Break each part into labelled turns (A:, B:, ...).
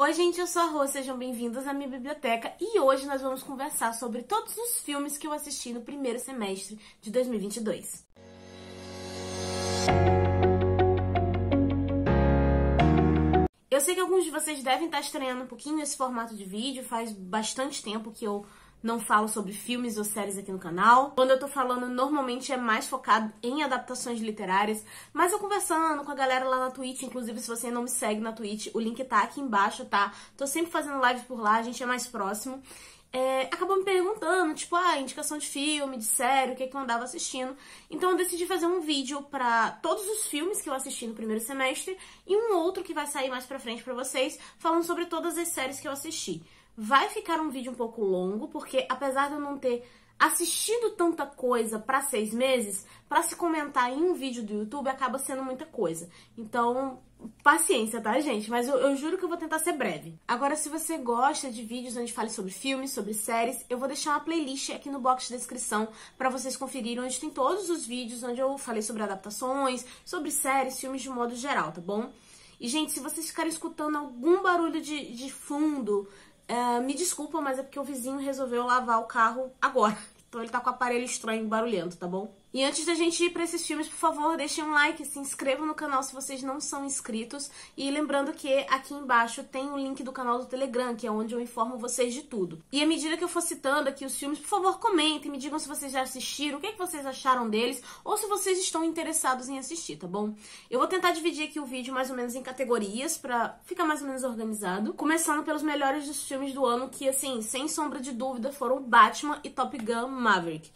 A: Oi gente, eu sou a Rô, sejam bem-vindos à minha biblioteca e hoje nós vamos conversar sobre todos os filmes que eu assisti no primeiro semestre de 2022. Eu sei que alguns de vocês devem estar estranhando um pouquinho esse formato de vídeo, faz bastante tempo que eu não falo sobre filmes ou séries aqui no canal. Quando eu tô falando, normalmente é mais focado em adaptações literárias, mas eu conversando com a galera lá na Twitch, inclusive se você não me segue na Twitch, o link tá aqui embaixo, tá? Tô sempre fazendo live por lá, a gente é mais próximo. Acabou me perguntando, tipo, indicação de filme, de série, o que eu andava assistindo. Então eu decidi fazer um vídeo pra todos os filmes que eu assisti no primeiro semestre e um outro que vai sair mais pra frente pra vocês, falando sobre todas as séries que eu assisti. Vai ficar um vídeo um pouco longo, porque apesar de eu não ter assistido tanta coisa pra 6 meses, pra se comentar em um vídeo do YouTube acaba sendo muita coisa. Então, paciência, tá, gente? Mas eu juro que eu vou tentar ser breve. Agora, se você gosta de vídeos onde fale sobre filmes, sobre séries, eu vou deixar uma playlist aqui no box de descrição pra vocês conferirem, onde tem todos os vídeos onde eu falei sobre adaptações, sobre séries, filmes de modo geral, tá bom? E, gente, se vocês ficarem escutando algum barulho de fundo, me desculpa, mas é porque o vizinho resolveu lavar o carro agora. Então ele tá com o aparelho estranho, barulhento, tá bom? E antes da gente ir pra esses filmes, por favor, deixem um like, se inscrevam no canal se vocês não são inscritos. E lembrando que aqui embaixo tem o link do canal do Telegram, que é onde eu informo vocês de tudo. E à medida que eu for citando aqui os filmes, por favor, comentem, me digam se vocês já assistiram, o que vocês acharam deles, ou se vocês estão interessados em assistir, tá bom? Eu vou tentar dividir aqui o vídeo mais ou menos em categorias, pra ficar mais ou menos organizado. Começando pelos melhores dos filmes do ano, que, assim, sem sombra de dúvida, foram Batman e Top Gun Maverick.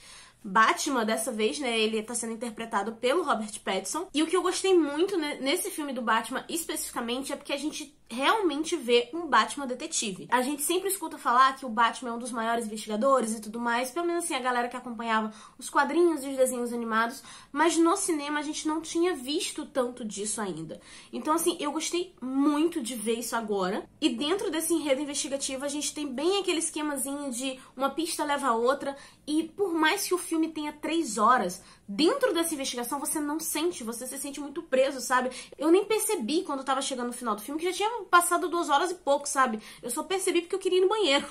A: Batman, dessa vez, né, ele tá sendo interpretado pelo Robert Pattinson. E o que eu gostei muito, né, nesse filme do Batman, especificamente, é porque a gente realmente vê um Batman detetive. A gente sempre escuta falar que o Batman é um dos maiores investigadores e tudo mais, pelo menos assim, a galera que acompanhava os quadrinhos e os desenhos animados, mas no cinema a gente não tinha visto tanto disso ainda. Então, assim, eu gostei muito de ver isso agora. E dentro desse enredo investigativo, a gente tem bem aquele esquemazinho de uma pista leva a outra, e por mais que o filme tenha 3 horas, dentro dessa investigação você não sente, você se sente muito preso, sabe? Eu nem percebi quando tava chegando no final do filme que já tinha passado 2 horas e pouco, sabe? Eu só percebi porque eu queria ir no banheiro.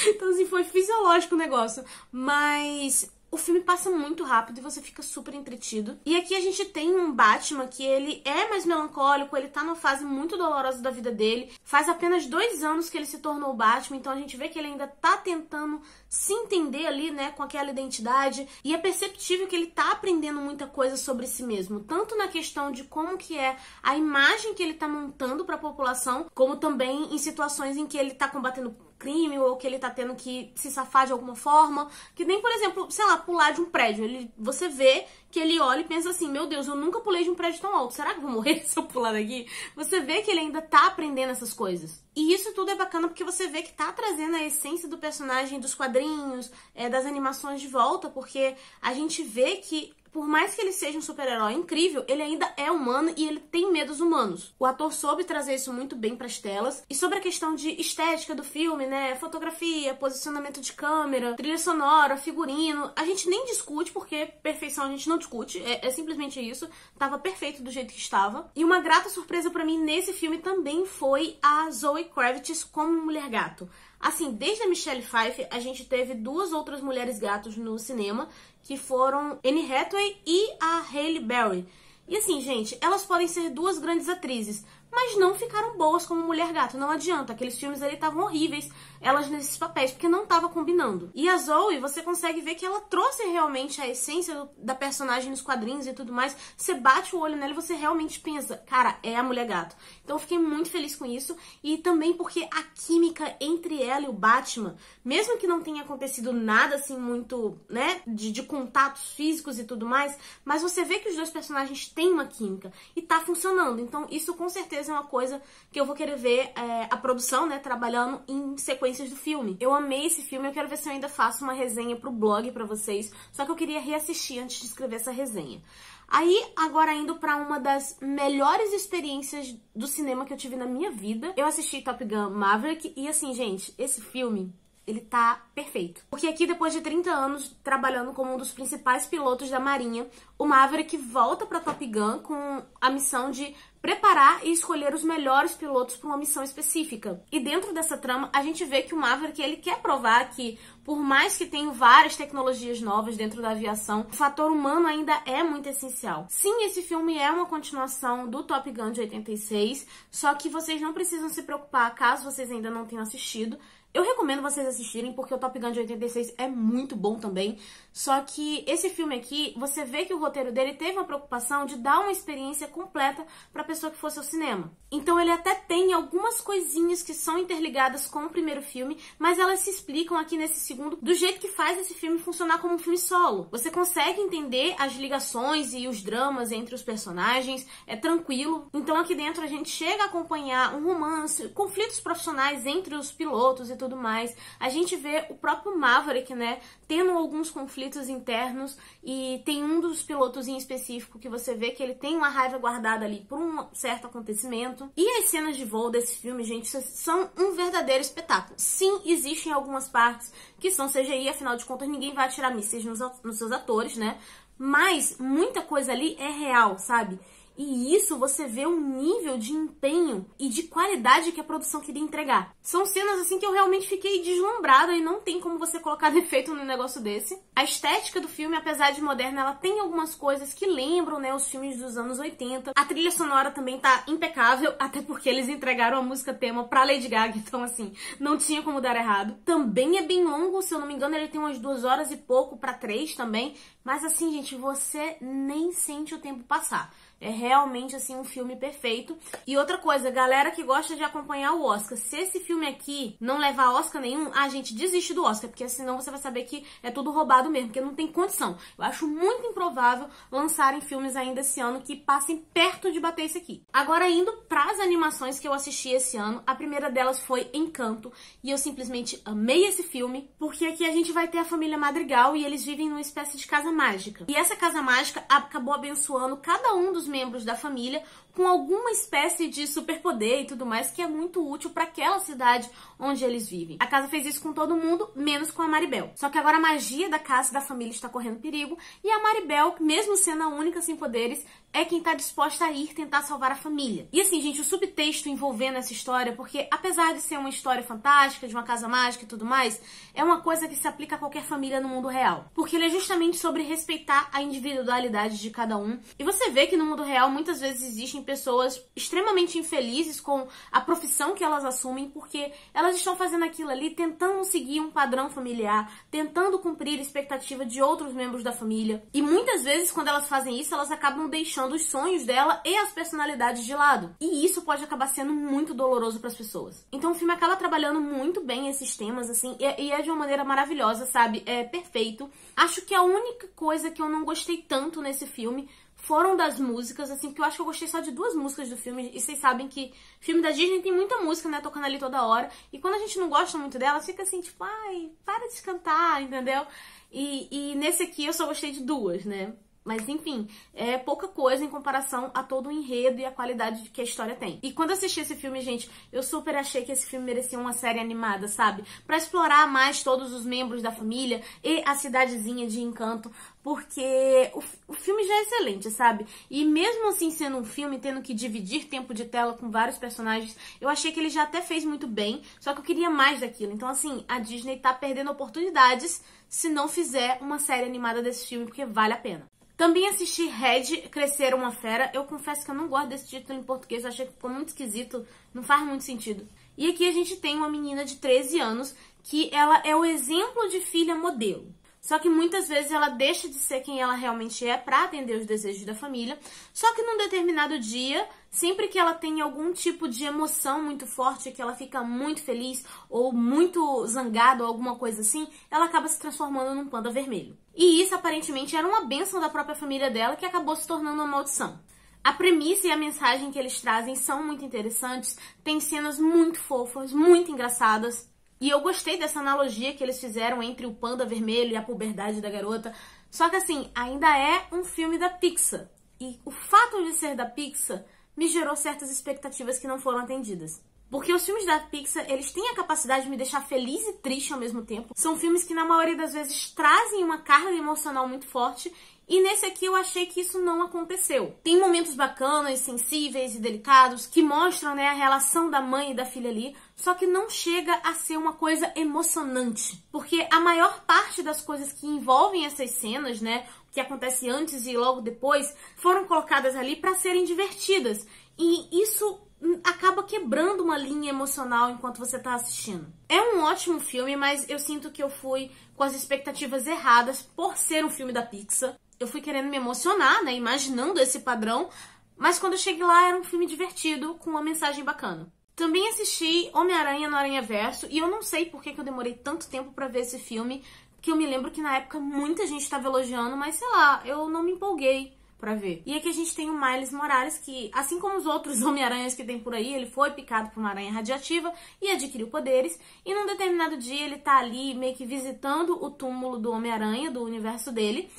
A: Então, assim, foi fisiológico o negócio. Mas o filme passa muito rápido e você fica super entretido. E aqui a gente tem um Batman que ele é mais melancólico, ele tá numa fase muito dolorosa da vida dele. Faz apenas 2 anos que ele se tornou o Batman, então a gente vê que ele ainda tá tentando se entender ali, né, com aquela identidade. E é perceptível que ele tá aprendendo muita coisa sobre si mesmo, tanto na questão de como que é a imagem que ele tá montando pra população, como também em situações em que ele tá combatendo crime ou que ele tá tendo que se safar de alguma forma, que nem, por exemplo, sei lá, pular de um prédio. Você vê que ele olha e pensa assim, meu Deus, eu nunca pulei de um prédio tão alto, será que eu vou morrer se eu pular daqui? Você vê que ele ainda tá aprendendo essas coisas. E isso tudo é bacana porque você vê que tá trazendo a essência do personagem, dos quadrinhos, das animações de volta, porque a gente vê que por mais que ele seja um super-herói incrível, ele ainda é humano e ele tem medos humanos. O ator soube trazer isso muito bem pras telas. E sobre a questão de estética do filme, né, fotografia, posicionamento de câmera, trilha sonora, figurino, a gente nem discute, porque perfeição a gente não discute, é simplesmente isso. Tava perfeito do jeito que estava. E uma grata surpresa pra mim nesse filme também foi a Zoe Kravitz como Mulher Gato. Assim, desde a Michelle Pfeiffer, a gente teve 2 outras mulheres gatos no cinema, que foram Anne Hathaway e a Halle Berry. E assim, gente, elas podem ser 2 grandes atrizes, mas não ficaram boas como Mulher Gato, não adianta, aqueles filmes ali estavam horríveis, elas nesses papéis, porque não tava combinando. E a Zoe, você consegue ver que ela trouxe realmente a essência da personagem nos quadrinhos e tudo mais. Você bate o olho nela e você realmente pensa, cara, é a Mulher Gato. Então eu fiquei muito feliz com isso, e também porque a química entre ela e o Batman, mesmo que não tenha acontecido nada assim muito, né, de contatos físicos e tudo mais, mas você vê que os 2 personagens têm uma química e tá funcionando. Então isso com certeza é uma coisa que eu vou querer ver a produção, né, trabalhando em sequências do filme. Eu amei esse filme, eu quero ver se eu ainda faço uma resenha pro blog pra vocês, só que eu queria reassistir antes de escrever essa resenha. Aí, agora indo pra uma das melhores experiências do cinema que eu tive na minha vida, eu assisti Top Gun Maverick e assim, gente, esse filme, ele tá perfeito. Porque aqui, depois de 30 anos trabalhando como um dos principais pilotos da Marinha, o Maverick volta pra Top Gun com a missão de preparar e escolher os melhores pilotos para uma missão específica. E dentro dessa trama, a gente vê que o Maverick, ele quer provar que, por mais que tenha várias tecnologias novas dentro da aviação, o fator humano ainda é muito essencial. Sim, esse filme é uma continuação do Top Gun de 86, só que vocês não precisam se preocupar caso vocês ainda não tenham assistido. Eu recomendo vocês assistirem porque o Top Gun de 86 é muito bom também. Só que esse filme aqui, você vê que o roteiro dele teve uma preocupação de dar uma experiência completa para a pessoa que fosse ao cinema. Então ele até tem algumas coisinhas que são interligadas com o primeiro filme, mas elas se explicam aqui nesse segundo do jeito que faz esse filme funcionar como um filme solo. Você consegue entender as ligações e os dramas entre os personagens, é tranquilo. Então aqui dentro a gente chega a acompanhar um romance, conflitos profissionais entre os pilotos e tudo mais. A gente vê o próprio Maverick, né, tendo alguns conflitos internos, e tem um dos pilotos em específico que você vê que ele tem uma raiva guardada ali por um certo acontecimento. E as cenas de voo desse filme, gente, são um verdadeiro espetáculo. Sim, existem algumas partes que são CGI, afinal de contas ninguém vai atirar mísseis nos seus atores, né? Mas muita coisa ali é real, sabe? E isso você vê um nível de empenho e de qualidade que a produção queria entregar. São cenas assim que eu realmente fiquei deslumbrada e não tem como você colocar defeito num negócio desse. A estética do filme, apesar de moderna, ela tem algumas coisas que lembram, né, os filmes dos anos 80. A trilha sonora também tá impecável, até porque eles entregaram a música tema pra Lady Gaga, então assim, não tinha como dar errado. Também é bem longo, se eu não me engano ele tem umas 2 horas e pouco pra 3 também. Mas assim, gente, você nem sente o tempo passar. É realmente, assim, um filme perfeito. E outra coisa, galera que gosta de acompanhar o Oscar, se esse filme aqui não levar Oscar nenhum, gente, desiste do Oscar, porque senão você vai saber que é tudo roubado mesmo, porque não tem condição. Eu acho muito improvável lançarem filmes ainda esse ano que passem perto de bater esse aqui. Agora, indo pras animações que eu assisti esse ano, a primeira delas foi Encanto, e eu simplesmente amei esse filme, porque aqui a gente vai ter a família Madrigal e eles vivem numa espécie de casa mágica. E essa casa mágica acabou abençoando cada um dos membros da família com alguma espécie de superpoder e tudo mais que é muito útil para aquela cidade onde eles vivem. A casa fez isso com todo mundo, menos com a Maribel. Só que agora a magia da casa e da família está correndo perigo e a Maribel, mesmo sendo a única sem poderes, é quem tá disposta a ir tentar salvar a família. E assim, gente, o subtexto envolvendo essa história, porque apesar de ser uma história fantástica, de uma casa mágica e tudo mais, é uma coisa que se aplica a qualquer família no mundo real. Porque ele é justamente sobre respeitar a individualidade de cada um. E você vê que no mundo real muitas vezes existem pessoas extremamente infelizes com a profissão que elas assumem, porque elas estão fazendo aquilo ali tentando seguir um padrão familiar, tentando cumprir a expectativa de outros membros da família. E muitas vezes, quando elas fazem isso, elas acabam deixando os sonhos dela e as personalidades de lado. E isso pode acabar sendo muito doloroso para as pessoas. Então o filme acaba trabalhando muito bem esses temas, assim, e é de uma maneira maravilhosa, sabe? É perfeito. Acho que a única coisa que eu não gostei tanto nesse filme foram das músicas, assim, porque eu acho que eu gostei só de 2 músicas do filme, e vocês sabem que filme da Disney tem muita música, né, tocando ali toda hora, e quando a gente não gosta muito dela, fica assim, tipo, ai, para de cantar, entendeu? E nesse aqui eu só gostei de 2, né? Mas, enfim, é pouca coisa em comparação a todo o enredo e a qualidade que a história tem. E quando eu assisti esse filme, gente, eu super achei que esse filme merecia uma série animada, sabe? Pra explorar mais todos os membros da família e a cidadezinha de Encanto, porque o filme já é excelente, sabe? E mesmo assim sendo um filme, tendo que dividir tempo de tela com vários personagens, eu achei que ele já até fez muito bem, só que eu queria mais daquilo. Então, assim, a Disney tá perdendo oportunidades se não fizer uma série animada desse filme, porque vale a pena. Também assisti Red, Crescer uma Fera. Eu confesso que eu não gosto desse título em português, eu achei que ficou muito esquisito, não faz muito sentido. E aqui a gente tem uma menina de 13 anos que ela é o exemplo de filha modelo. Só que muitas vezes ela deixa de ser quem ela realmente é para atender os desejos da família. Só que num determinado dia, sempre que ela tem algum tipo de emoção muito forte, que ela fica muito feliz ou muito zangada ou alguma coisa assim, ela acaba se transformando num panda vermelho. E isso aparentemente era uma bênção da própria família dela que acabou se tornando uma maldição. A premissa e a mensagem que eles trazem são muito interessantes, tem cenas muito fofas, muito engraçadas. E eu gostei dessa analogia que eles fizeram entre o panda vermelho e a puberdade da garota. Só que assim, ainda é um filme da Pixar. E o fato de ser da Pixar me gerou certas expectativas que não foram atendidas. Porque os filmes da Pixar, eles têm a capacidade de me deixar feliz e triste ao mesmo tempo. São filmes que na maioria das vezes trazem uma carga emocional muito forte E nesse aqui eu achei que isso não aconteceu. Tem momentos bacanas, sensíveis e delicados que mostram, né, a relação da mãe e da filha ali, só que não chega a ser uma coisa emocionante. Porque a maior parte das coisas que envolvem essas cenas, né, o que acontece antes e logo depois, foram colocadas ali para serem divertidas. E isso acaba quebrando uma linha emocional enquanto você tá assistindo. É um ótimo filme, mas eu sinto que eu fui com as expectativas erradas por ser um filme da Pixar. Eu fui querendo me emocionar, né, imaginando esse padrão, mas quando eu cheguei lá era um filme divertido, com uma mensagem bacana. Também assisti Homem-Aranha no Aranhaverso, e eu não sei por que eu demorei tanto tempo pra ver esse filme, porque eu me lembro que na época muita gente estava elogiando, mas sei lá, eu não me empolguei pra ver. E aqui a gente tem o Miles Morales, que, assim como os outros Homem-Aranhas que tem por aí, ele foi picado por uma aranha radiativa e adquiriu poderes, e num determinado dia ele tá ali meio que visitando o túmulo do Homem-Aranha, do universo dele,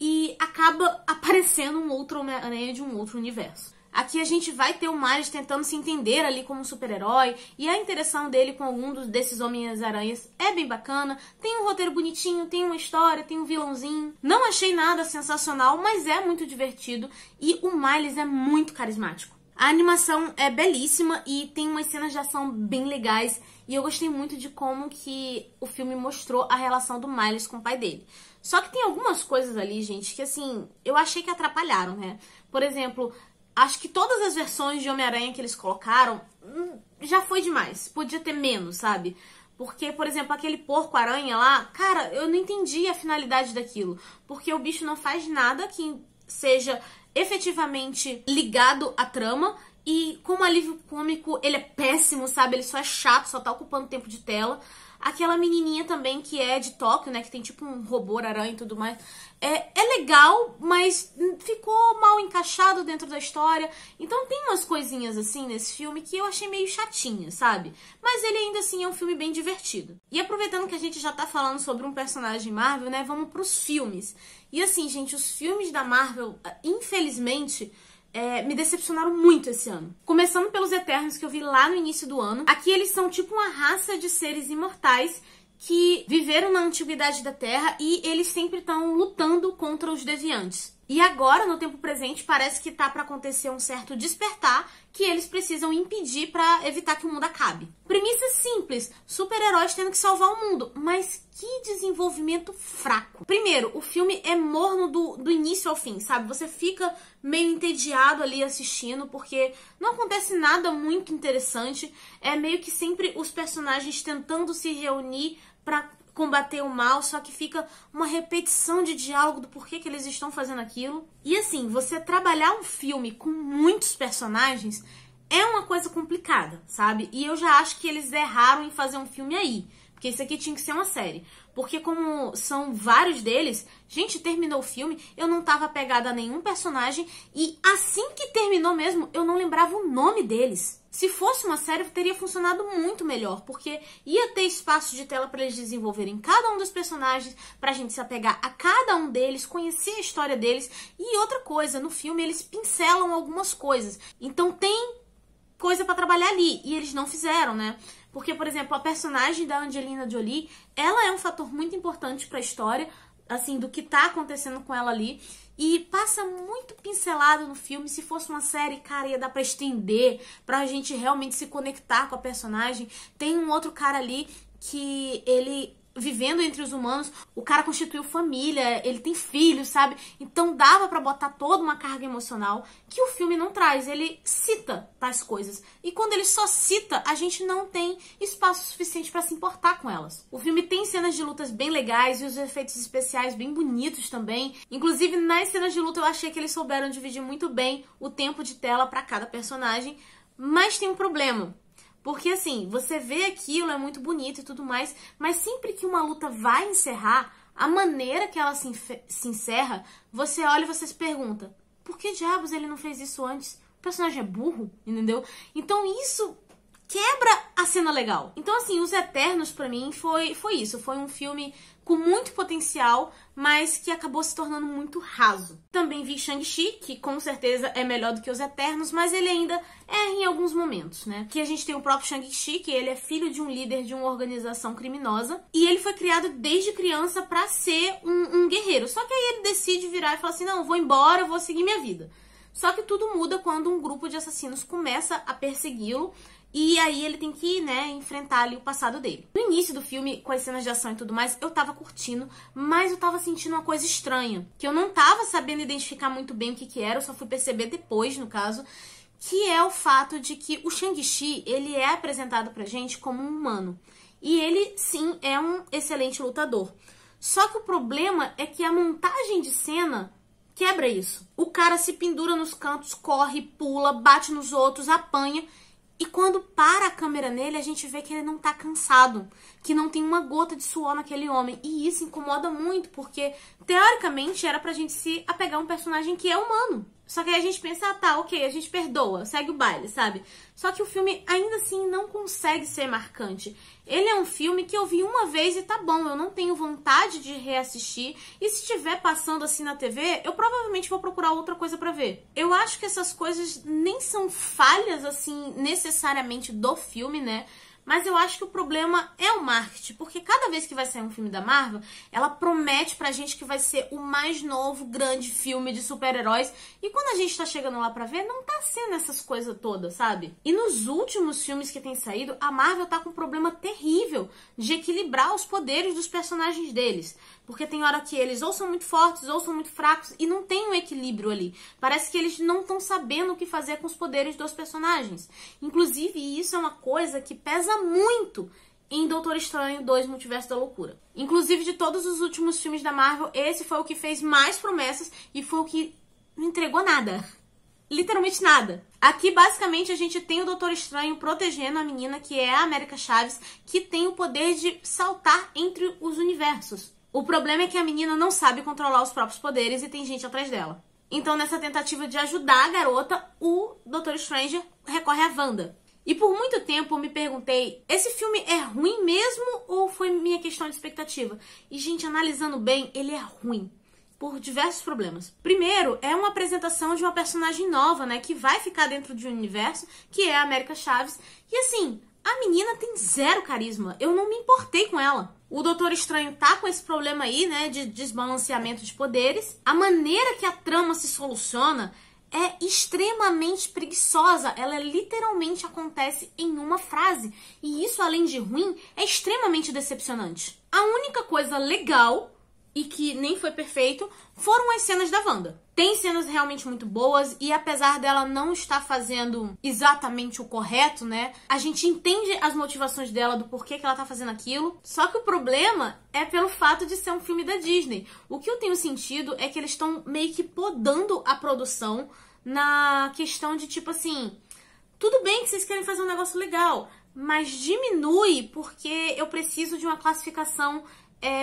A: e acaba aparecendo um outro Homem-Aranha de um outro universo. Aqui a gente vai ter o Miles tentando se entender ali como um super-herói, e a interação dele com algum desses Homens-Aranhas é bem bacana, tem um roteiro bonitinho, tem uma história, tem um vilãozinho. Não achei nada sensacional, mas é muito divertido, e o Miles é muito carismático. A animação é belíssima e tem umas cenas de ação bem legais, e eu gostei muito de como que o filme mostrou a relação do Miles com o pai dele. Só que tem algumas coisas ali, gente, que assim, eu achei que atrapalharam, né? Por exemplo, acho que todas as versões de Homem-Aranha que eles colocaram já foi demais. Podia ter menos, sabe? Porque, por exemplo, aquele porco-aranha lá, cara, eu não entendi a finalidade daquilo. Porque o bicho não faz nada que seja efetivamente ligado à trama. E como alívio cômico, ele é péssimo, sabe? Ele só é chato, só tá ocupando tempo de tela. Aquela menininha também que é de Tóquio, né? Que tem tipo um robô aranha e tudo mais. É legal, mas ficou mal encaixado dentro da história. Então tem umas coisinhas assim nesse filme que eu achei meio chatinha, sabe? Mas ele ainda assim é um filme bem divertido. E aproveitando que a gente já tá falando sobre um personagem Marvel, né? Vamos pros filmes. E assim, gente, os filmes da Marvel, infelizmente, me decepcionaram muito esse ano. Começando pelos Eternos, que eu vi lá no início do ano. Aqui eles são tipo uma raça de seres imortais que viveram na antiguidade da Terra e eles sempre estão lutando contra os deviantes. E agora, no tempo presente, parece que tá pra acontecer um certo despertar que eles precisam impedir pra evitar que o mundo acabe. Premissa simples, super-heróis tendo que salvar o mundo, mas que desenvolvimento fraco. Primeiro, o filme é morno do início ao fim, sabe? Você fica meio entediado ali assistindo, porque não acontece nada muito interessante. É meio que sempre os personagens tentando se reunir pra combater o mal, só que fica uma repetição de diálogo do porquê que eles estão fazendo aquilo. E assim, você trabalhar um filme com muitos personagens é uma coisa complicada, sabe? E eu já acho que eles erraram em fazer um filme aí, porque isso aqui tinha que ser uma série. Porque como são vários deles, gente, terminou o filme, eu não tava apegada a nenhum personagem e assim que terminou mesmo, eu não lembrava o nome deles. Se fosse uma série, teria funcionado muito melhor, porque ia ter espaço de tela para eles desenvolverem cada um dos personagens, pra gente se apegar a cada um deles, conhecer a história deles. E outra coisa, no filme eles pincelam algumas coisas, então tem coisa pra trabalhar ali, e eles não fizeram, né? Porque, por exemplo, a personagem da Angelina Jolie, ela é um fator muito importante pra história, assim, do que tá acontecendo com ela ali, e passa muito pincelado no filme. Se fosse uma série, cara, ia dar pra estender, pra gente realmente se conectar com a personagem. Tem um outro cara ali que ele, vivendo entre os humanos, o cara constituiu família, ele tem filhos, sabe? Então dava pra botar toda uma carga emocional que o filme não traz. Ele cita tais coisas. E quando ele só cita, a gente não tem espaço suficiente pra se importar com elas. O filme tem cenas de lutas bem legais e os efeitos especiais bem bonitos também. Inclusive, nas cenas de luta eu achei que eles souberam dividir muito bem o tempo de tela pra cada personagem. Mas tem um problema. Porque assim, você vê aquilo, é muito bonito e tudo mais, mas sempre que uma luta vai encerrar, a maneira que ela se encerra, você olha e você se pergunta, por que diabos ele não fez isso antes? O personagem é burro, entendeu? Então isso quebra a cena legal. Então, assim, Os Eternos, pra mim, foi isso. Foi um filme com muito potencial, mas que acabou se tornando muito raso. Também vi Shang-Chi, que com certeza é melhor do que Os Eternos, mas ele ainda erra em alguns momentos, né? Que a gente tem o próprio Shang-Chi, que ele é filho de um líder de uma organização criminosa, e ele foi criado desde criança pra ser um guerreiro. Só que aí ele decide virar e falar assim, não, vou embora, vou seguir minha vida. Só que tudo muda quando um grupo de assassinos começa a persegui-lo, e aí ele tem que, né, enfrentar ali o passado dele. No início do filme, com as cenas de ação e tudo mais, eu tava curtindo, mas eu tava sentindo uma coisa estranha, que eu não tava sabendo identificar muito bem o que era, eu só fui perceber depois, no caso, que é o fato de que o Shang-Chi, ele é apresentado pra gente como um humano. E ele, sim, é um excelente lutador. Só que o problema é que a montagem de cena quebra isso. O cara se pendura nos cantos, corre, pula, bate nos outros, apanha. E quando para a câmera nele, a gente vê que ele não tá cansado, que não tem uma gota de suor naquele homem. E isso incomoda muito, porque teoricamente era pra gente se apegar a um personagem que é humano. Só que aí a gente pensa, ah tá, ok, a gente perdoa, segue o baile, sabe? Só que o filme ainda assim não consegue ser marcante. Ele é um filme que eu vi uma vez e tá bom, eu não tenho vontade de reassistir. E se estiver passando assim na TV, eu provavelmente vou procurar outra coisa pra ver. Eu acho que essas coisas nem são falhas assim necessariamente do filme, né? Mas eu acho que o problema é o marketing, porque cada vez que vai sair um filme da Marvel, ela promete pra gente que vai ser o mais novo grande filme de super-heróis, e quando a gente tá chegando lá pra ver, não tá sendo essas coisas todas, sabe? E nos últimos filmes que tem saído, a Marvel tá com um problema terrível de equilibrar os poderes dos personagens deles, porque tem hora que eles ou são muito fortes ou são muito fracos, e não tem um equilíbrio ali. Parece que eles não estão sabendo o que fazer com os poderes dos personagens. Inclusive, isso é uma coisa que pesa muito em Doutor Estranho 2 Multiverso da Loucura. Inclusive, de todos os últimos filmes da Marvel, esse foi o que fez mais promessas e foi o que não entregou nada. Literalmente nada. Aqui, basicamente, a gente tem o Doutor Estranho protegendo a menina, que é a América Chaves, que tem o poder de saltar entre os universos. O problema é que a menina não sabe controlar os próprios poderes e tem gente atrás dela. Então, nessa tentativa de ajudar a garota, o Doutor Strange recorre à Wanda. E por muito tempo eu me perguntei, esse filme é ruim mesmo ou foi minha questão de expectativa? E, gente, analisando bem, ele é ruim. Por diversos problemas. Primeiro, é uma apresentação de uma personagem nova, né? Que vai ficar dentro de um universo, que é a América Chaves. E assim, a menina tem zero carisma. Eu não me importei com ela. O Doutor Estranho tá com esse problema aí, né? De desbalanceamento de poderes. A maneira que a trama se soluciona é extremamente preguiçosa. Ela literalmente acontece em uma frase. E isso, além de ruim, é extremamente decepcionante. A única coisa legal, e que nem foi perfeito, foram as cenas da Wanda. Tem cenas realmente muito boas, e apesar dela não estar fazendo exatamente o correto, né, a gente entende as motivações dela, do porquê que ela tá fazendo aquilo. Só que o problema é pelo fato de ser um filme da Disney. O que eu tenho sentido é que eles estão meio que podando a produção na questão de, tipo assim, tudo bem que vocês querem fazer um negócio legal, mas diminui porque eu preciso de uma classificação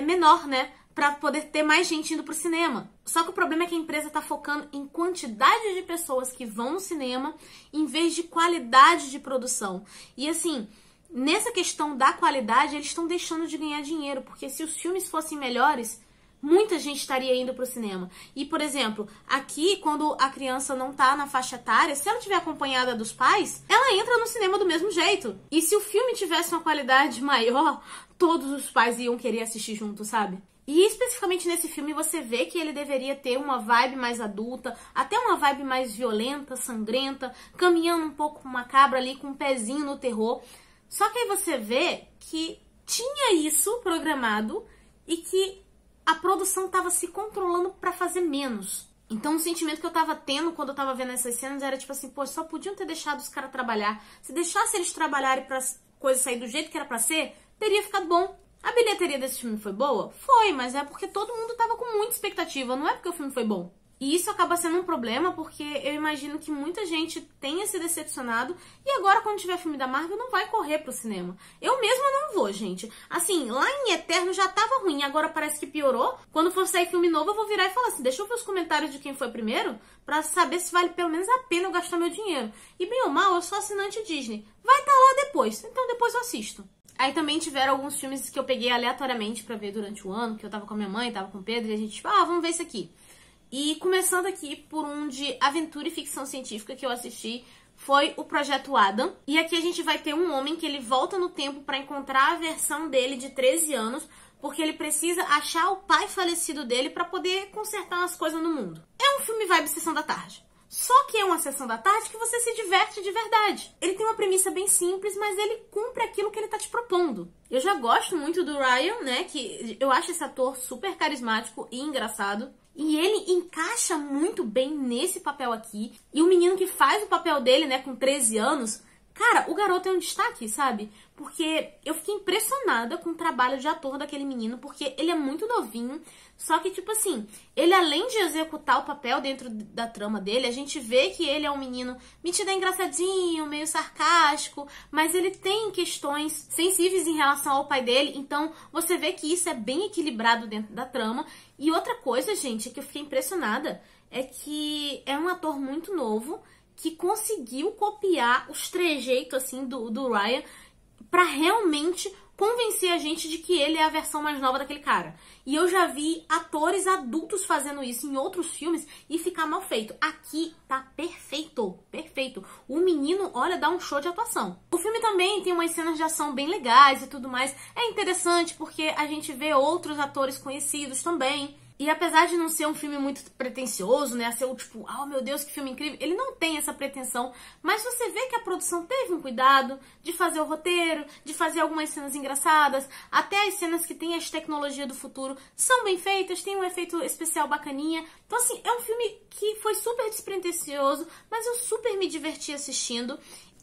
A: menor, né, pra poder ter mais gente indo pro cinema. Só que o problema é que a empresa tá focando em quantidade de pessoas que vão no cinema em vez de qualidade de produção. E assim, nessa questão da qualidade, eles estão deixando de ganhar dinheiro, porque se os filmes fossem melhores, muita gente estaria indo pro cinema. E, por exemplo, aqui, quando a criança não tá na faixa etária, se ela estiver acompanhada dos pais, ela entra no cinema do mesmo jeito. E se o filme tivesse uma qualidade maior, todos os pais iam querer assistir junto, sabe? E especificamente nesse filme você vê que ele deveria ter uma vibe mais adulta, até uma vibe mais violenta, sangrenta, caminhando um pouco macabra ali, com um pezinho no terror. Só que aí você vê que tinha isso programado e que a produção estava se controlando para fazer menos. Então o sentimento que eu tava tendo quando eu tava vendo essas cenas era tipo assim, pô, só podiam ter deixado os caras trabalhar. Se deixasse eles trabalharem pra coisa sair do jeito que era pra ser, teria ficado bom. A bilheteria desse filme foi boa? Foi, mas é porque todo mundo tava com muita expectativa, não é porque o filme foi bom. E isso acaba sendo um problema porque eu imagino que muita gente tenha se decepcionado e agora quando tiver filme da Marvel não vai correr pro cinema. Eu mesma não vou, gente. Assim, lá em Eterno já tava ruim, agora parece que piorou. Quando for sair filme novo eu vou virar e falar assim, deixa eu ver os comentários de quem foi primeiro pra saber se vale pelo menos a pena eu gastar meu dinheiro. E bem ou mal, eu sou assinante Disney. Vai estar lá depois, então depois eu assisto. Aí também tiveram alguns filmes que eu peguei aleatoriamente pra ver durante o ano, que eu tava com a minha mãe, tava com o Pedro, e a gente, tipo, vamos ver esse aqui. E começando aqui por um de aventura e ficção científica que eu assisti, foi o Projeto Adam. E aqui a gente vai ter um homem que ele volta no tempo pra encontrar a versão dele de 13 anos, porque ele precisa achar o pai falecido dele pra poder consertar as coisas no mundo. É um filme vibe Sessão da Tarde. Só que é uma sessão da tarde que você se diverte de verdade. Ele tem uma premissa bem simples, mas ele cumpre aquilo que ele tá te propondo. Eu já gosto muito do Ryan, né, que eu acho esse ator super carismático e engraçado. E ele encaixa muito bem nesse papel aqui. E o menino que faz o papel dele, né, com 13 anos... Cara, o garoto é um destaque, sabe? Porque eu fiquei impressionada com o trabalho de ator daquele menino, porque ele é muito novinho, só que, tipo assim, ele além de executar o papel dentro da trama dele, a gente vê que ele é um menino metido engraçadinho, meio sarcástico, mas ele tem questões sensíveis em relação ao pai dele, então você vê que isso é bem equilibrado dentro da trama. E outra coisa, gente, que eu fiquei impressionada, é que é um ator muito novo, que conseguiu copiar os trejeitos, assim, do Ryan pra realmente convencer a gente de que ele é a versão mais nova daquele cara. E eu já vi atores adultos fazendo isso em outros filmes e ficar mal feito. Aqui tá perfeito, perfeito. O menino, olha, dá um show de atuação. O filme também tem umas cenas de ação bem legais e tudo mais. É interessante porque a gente vê outros atores conhecidos também. E apesar de não ser um filme muito pretensioso, né, a ser o tipo, oh meu Deus, que filme incrível, ele não tem essa pretensão, mas você vê que a produção teve um cuidado de fazer o roteiro, de fazer algumas cenas engraçadas, até as cenas que tem as tecnologias do futuro são bem feitas, tem um efeito especial bacaninha. Então assim, é um filme que foi super despretensioso, mas eu super me diverti assistindo.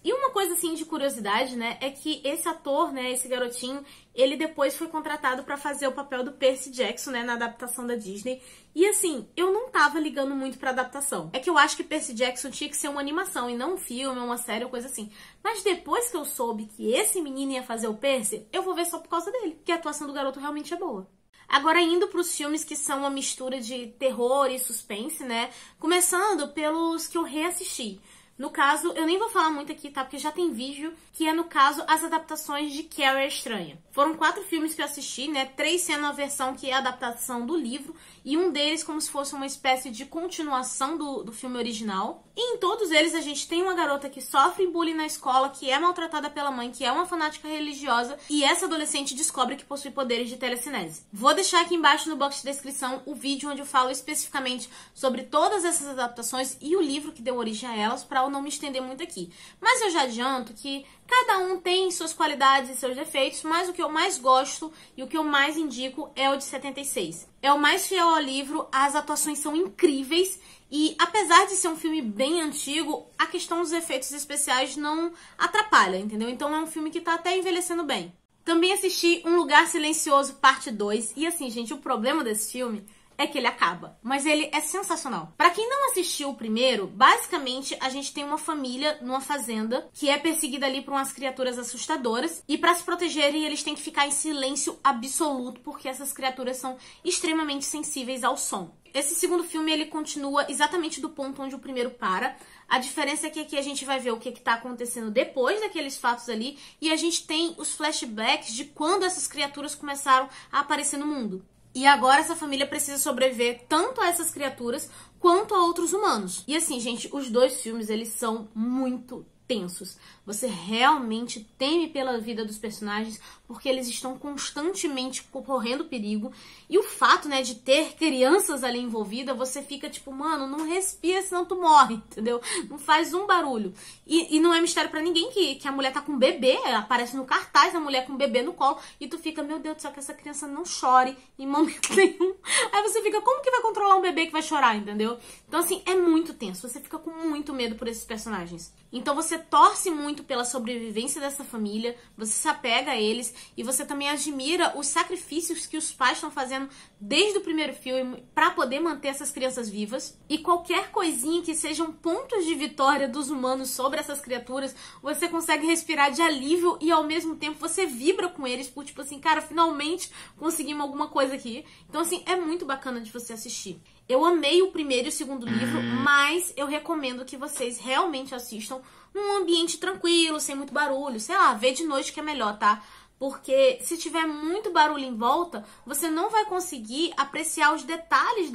A: E uma coisa, assim, de curiosidade, né, é que esse ator, né, esse garotinho, ele depois foi contratado pra fazer o papel do Percy Jackson, né, na adaptação da Disney. E, assim, eu não tava ligando muito pra adaptação. É que eu acho que Percy Jackson tinha que ser uma animação e não um filme, uma série ou coisa assim. Mas depois que eu soube que esse menino ia fazer o Percy, eu vou ver só por causa dele, porque a atuação do garoto realmente é boa. Agora indo pros filmes que são uma mistura de terror e suspense, né, começando pelos que eu reassisti. No caso, eu nem vou falar muito aqui, tá? Porque já tem vídeo, que é, no caso, as adaptações de Carrie a Estranha. Foram 4 filmes que eu assisti, né? 3 sendo a versão que é a adaptação do livro, e um deles como se fosse uma espécie de continuação do filme original. E em todos eles a gente tem uma garota que sofre bullying na escola, que é maltratada pela mãe, que é uma fanática religiosa, e essa adolescente descobre que possui poderes de telecinese. Vou deixar aqui embaixo no box de descrição o vídeo onde eu falo especificamente sobre todas essas adaptações e o livro que deu origem a elas, pra eu não me estender muito aqui. Mas eu já adianto que cada um tem suas qualidades e seus defeitos, mas o que eu mais gosto e o que eu mais indico é o de 76. É o mais fiel ao livro, as atuações são incríveis e apesar de ser um filme bem antigo, a questão dos efeitos especiais não atrapalha, entendeu? Então é um filme que tá até envelhecendo bem. Também assisti Um Lugar Silencioso, parte 2, e assim, gente, o problema desse filme é que ele acaba, mas ele é sensacional. Pra quem não assistiu o primeiro, basicamente a gente tem uma família numa fazenda que é perseguida ali por umas criaturas assustadoras e pra se protegerem eles têm que ficar em silêncio absoluto porque essas criaturas são extremamente sensíveis ao som. Esse segundo filme ele continua exatamente do ponto onde o primeiro para. A diferença é que aqui a gente vai ver o que tá acontecendo depois daqueles fatos ali e a gente tem os flashbacks de quando essas criaturas começaram a aparecer no mundo. E agora essa família precisa sobreviver tanto a essas criaturas quanto a outros humanos. E assim, gente, os 2 filmes, eles são muito tensos. Você realmente teme pela vida dos personagens porque eles estão constantemente correndo perigo. E o fato, né, de ter crianças ali envolvidas, você fica tipo, mano, não respira senão tu morre, entendeu? Não faz um barulho. E não é mistério pra ninguém que a mulher tá com um bebê, aparece no cartaz a mulher com um bebê no colo e tu fica, meu Deus do céu, que essa criança não chore em momento nenhum. Aí você fica, como que vai controlar um bebê que vai chorar, entendeu? Então assim, é muito tenso, você fica com muito medo por esses personagens. Então você torce muito pela sobrevivência dessa família, você se apega a eles e você também admira os sacrifícios que os pais estão fazendo desde o primeiro filme para poder manter essas crianças vivas. E qualquer coisinha que sejam pontos de vitória dos humanos sobre essas criaturas, você consegue respirar de alívio e ao mesmo tempo você vibra com eles por tipo assim, cara, finalmente conseguimos alguma coisa aqui. Então assim, é muito bacana de você assistir. Eu amei o primeiro e o segundo livro, mas eu recomendo que vocês realmente assistam num ambiente tranquilo, sem muito barulho. Sei lá, vê de noite que é melhor, tá? Porque se tiver muito barulho em volta, você não vai conseguir apreciar os detalhes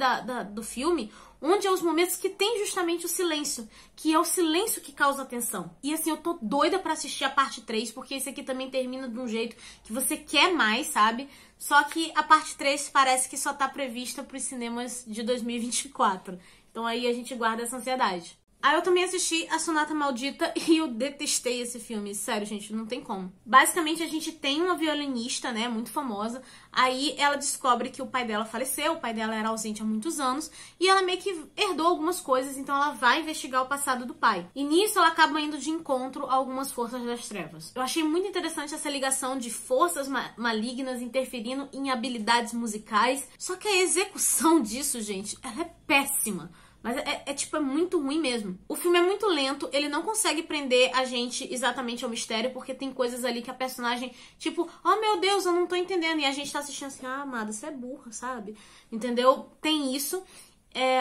A: do filme, onde é os momentos que tem justamente o silêncio, que é o silêncio que causa atenção. E assim, eu tô doida pra assistir a parte 3, porque esse aqui também termina de um jeito que você quer mais, sabe? Só que a parte 3 parece que só tá prevista pros cinemas de 2024. Então aí a gente guarda essa ansiedade. Aí eu também assisti A Sonata Maldita e eu detestei esse filme. Sério, gente, não tem como. Basicamente, a gente tem uma violinista, né, muito famosa. Aí ela descobre que o pai dela faleceu, o pai dela era ausente há muitos anos. E ela meio que herdou algumas coisas, então ela vai investigar o passado do pai. E nisso ela acaba indo de encontro a algumas forças das trevas. Eu achei muito interessante essa ligação de forças malignas interferindo em habilidades musicais. Só que a execução disso, gente, ela é péssima. Mas é muito ruim mesmo. O filme é muito lento, ele não consegue prender a gente exatamente ao mistério, porque tem coisas ali que a personagem, tipo, oh meu Deus, eu não tô entendendo. E a gente tá assistindo assim, ah, amada, você é burra, sabe? Entendeu? Tem isso.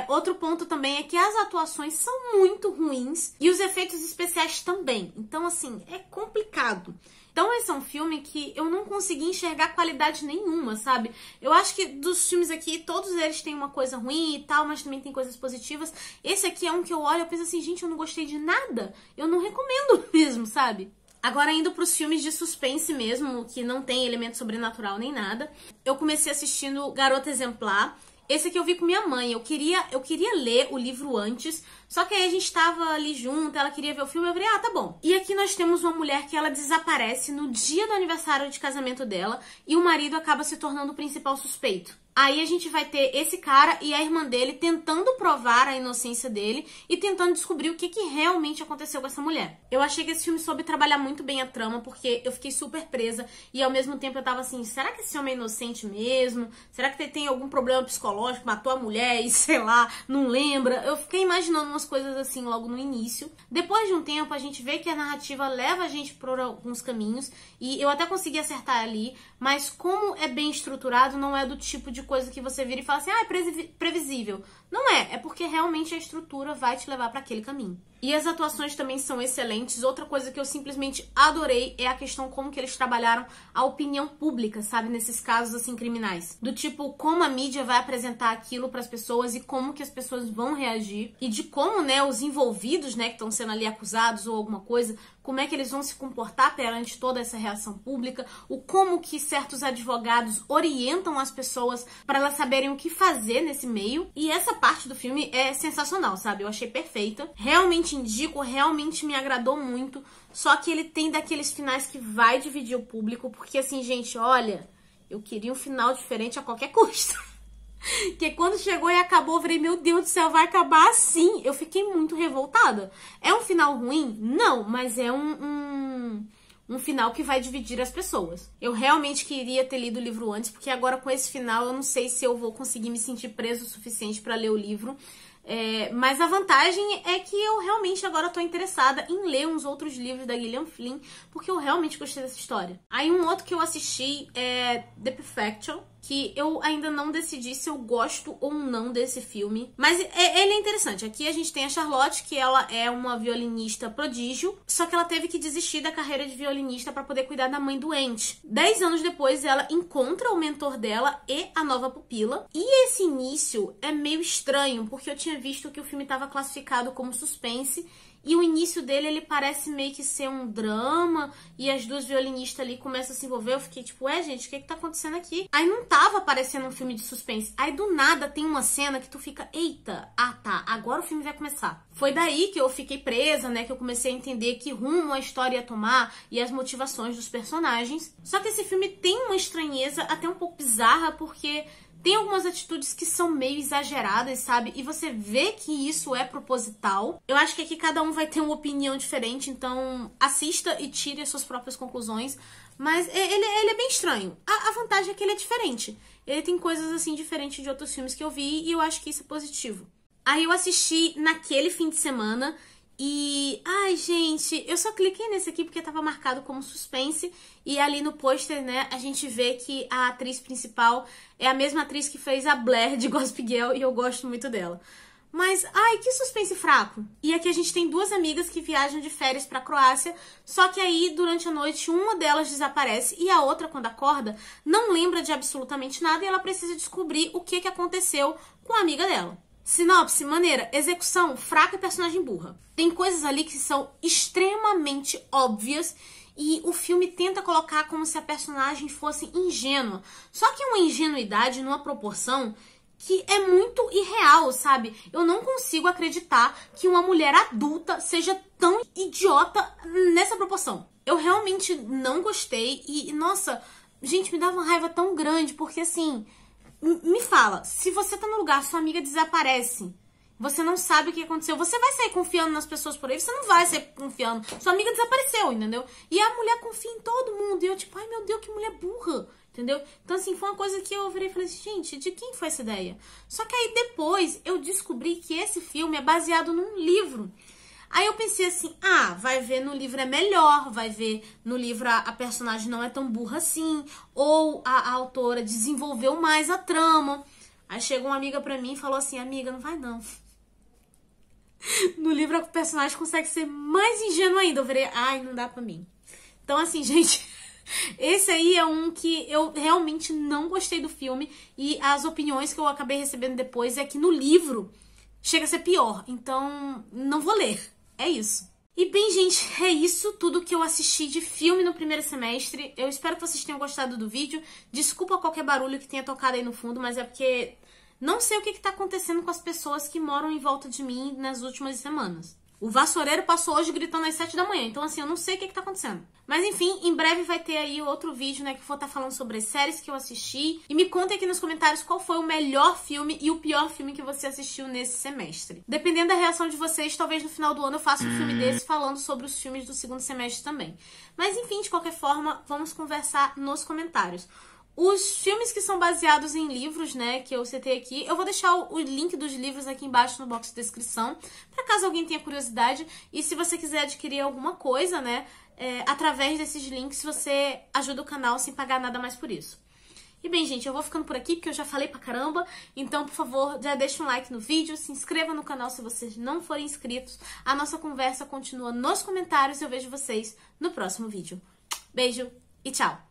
A: Outro ponto também é que as atuações são muito ruins e os efeitos especiais também. Então, assim, é complicado. Então esse é um filme que eu não consegui enxergar qualidade nenhuma, sabe? Eu acho que dos filmes aqui, todos eles têm uma coisa ruim e tal, mas também tem coisas positivas. Esse aqui é um que eu olho e penso assim, gente, eu não gostei de nada. Eu não recomendo mesmo, sabe? Agora, indo pros filmes de suspense mesmo, que não tem elemento sobrenatural nem nada, eu comecei assistindo Garota Exemplar. Esse aqui eu vi com minha mãe. Eu queria ler o livro antes, só que aí a gente tava ali junto, ela queria ver o filme, eu falei, ah, tá bom. E aqui nós temos uma mulher que ela desaparece no dia do aniversário de casamento dela e o marido acaba se tornando o principal suspeito. Aí a gente vai ter esse cara e a irmã dele tentando provar a inocência dele e tentando descobrir o que realmente aconteceu com essa mulher. Eu achei que esse filme soube trabalhar muito bem a trama, porque eu fiquei super presa e ao mesmo tempo eu tava assim, será que esse homem é inocente mesmo? Será que ele tem algum problema psicológico, matou a mulher e sei lá, não lembra? Eu fiquei imaginando umas coisas assim logo no início. Depois de um tempo a gente vê que a narrativa leva a gente por alguns caminhos e eu até consegui acertar ali, mas como é bem estruturado, não é do tipo de coisa que você vira e fala assim, ah, é previsível. Não é porque realmente a estrutura vai te levar para aquele caminho. E as atuações também são excelentes. Outra coisa que eu simplesmente adorei é a questão como que eles trabalharam a opinião pública, sabe? Nesses casos, assim, criminais. Do tipo, como a mídia vai apresentar aquilo para as pessoas e como que as pessoas vão reagir. E de como, né, os envolvidos, né, que estão sendo ali acusados ou alguma coisa, como é que eles vão se comportar perante toda essa reação pública, o como que certos advogados orientam as pessoas para elas saberem o que fazer nesse meio. E essa parte do filme é sensacional, sabe? Eu achei perfeita. Realmente indico, realmente me agradou muito. Só que ele tem daqueles finais que vai dividir o público, porque assim, gente, olha, eu queria um final diferente a qualquer custo. Que quando chegou e acabou, eu falei, meu Deus do céu, vai acabar assim. Eu fiquei muito revoltada. É um final ruim? Não, mas é um final que vai dividir as pessoas. Eu realmente queria ter lido o livro antes, porque agora com esse final eu não sei se eu vou conseguir me sentir preso o suficiente para ler o livro. Mas a vantagem é que eu realmente agora tô interessada em ler uns outros livros da Gillian Flynn, porque eu realmente gostei dessa história. Aí um outro que eu assisti é The Perfection, que eu ainda não decidi se eu gosto ou não desse filme. Mas ele é interessante. Aqui a gente tem a Charlotte, que ela é uma violinista prodígio, só que ela teve que desistir da carreira de violinista para poder cuidar da mãe doente. 10 anos depois, ela encontra o mentor dela e a nova pupila. E esse início é meio estranho, porque eu tinha visto que o filme estava classificado como suspense, e o início dele, ele parece meio que ser um drama, e as duas violinistas ali começam a se envolver. Eu fiquei tipo, gente, o que tá acontecendo aqui? Aí não tava parecendo um filme de suspense. Aí do nada tem uma cena que tu fica, eita, tá, agora o filme vai começar. Foi daí que eu fiquei presa, né, que eu comecei a entender que rumo a história ia tomar e as motivações dos personagens. Só que esse filme tem uma estranheza até um pouco bizarra, porque Tem algumas atitudes que são meio exageradas, sabe? E você vê que isso é proposital. Eu acho que aqui cada um vai ter uma opinião diferente, então assista e tire as suas próprias conclusões. Mas ele é bem estranho. A vantagem é que ele é diferente. Ele tem coisas assim diferentes de outros filmes que eu vi e eu acho que isso é positivo. Aí eu assisti naquele fim de semana e... Ai, gente, eu só cliquei nesse aqui porque tava marcado como suspense. E ali no pôster, né, a gente vê que a atriz principal é a mesma atriz que fez a Blair de Gossip Girl e eu gosto muito dela. Mas, ai, que suspense fraco. E aqui a gente tem duas amigas que viajam de férias pra Croácia, só que aí, durante a noite, uma delas desaparece e a outra, quando acorda, não lembra de absolutamente nada e ela precisa descobrir o que aconteceu com a amiga dela. Sinopse, maneira, execução, fraca e personagem burra. Tem coisas ali que são extremamente óbvias e o filme tenta colocar como se a personagem fosse ingênua. Só que é uma ingenuidade numa proporção que é muito irreal, sabe? Eu não consigo acreditar que uma mulher adulta seja tão idiota nessa proporção. Eu realmente não gostei e, nossa, gente, me dava uma raiva tão grande, porque assim, me fala, se você tá no lugar, sua amiga desaparece, você não sabe o que aconteceu, você vai sair confiando nas pessoas por aí? Você não vai sair confiando. Sua amiga desapareceu, entendeu? E a mulher confia em todo mundo. E eu tipo, ai meu Deus, que mulher burra. Entendeu? Então, assim, foi uma coisa que eu virei e falei assim, gente, de quem foi essa ideia? Só que aí depois eu descobri que esse filme é baseado num livro. Aí eu pensei assim, vai ver no livro é melhor, vai ver no livro a personagem não é tão burra assim, ou a autora desenvolveu mais a trama. Aí chegou uma amiga pra mim e falou assim, amiga, não vai não. No livro a personagem consegue ser mais ingênua ainda. Eu virei, ai, não dá pra mim. Então, assim, gente... Esse aí é um que eu realmente não gostei do filme e as opiniões que eu acabei recebendo depois é que no livro chega a ser pior, então não vou ler, é isso. E bem, gente, é isso tudo que eu assisti de filme no primeiro semestre. Eu espero que vocês tenham gostado do vídeo. Desculpa qualquer barulho que tenha tocado aí no fundo, mas é porque não sei o que tá acontecendo com as pessoas que moram em volta de mim nas últimas semanas. O vassoureiro passou hoje gritando às 7 da manhã, então assim, eu não sei o que tá acontecendo. Mas enfim, em breve vai ter aí outro vídeo, né, que eu vou estar falando sobre as séries que eu assisti. E me contem aqui nos comentários qual foi o melhor filme e o pior filme que você assistiu nesse semestre. Dependendo da reação de vocês, talvez no final do ano eu faça um filme desse falando sobre os filmes do segundo semestre também. Mas enfim, de qualquer forma, vamos conversar nos comentários. Os filmes que são baseados em livros, né, que eu citei aqui, eu vou deixar o link dos livros aqui embaixo no box de descrição, para caso alguém tenha curiosidade. E se você quiser adquirir alguma coisa, né, através desses links, você ajuda o canal sem pagar nada mais por isso. E bem, gente, eu vou ficando por aqui, porque eu já falei pra caramba. Então, por favor, já deixa um like no vídeo, se inscreva no canal se vocês não forem inscritos. A nossa conversa continua nos comentários e eu vejo vocês no próximo vídeo. Beijo e tchau!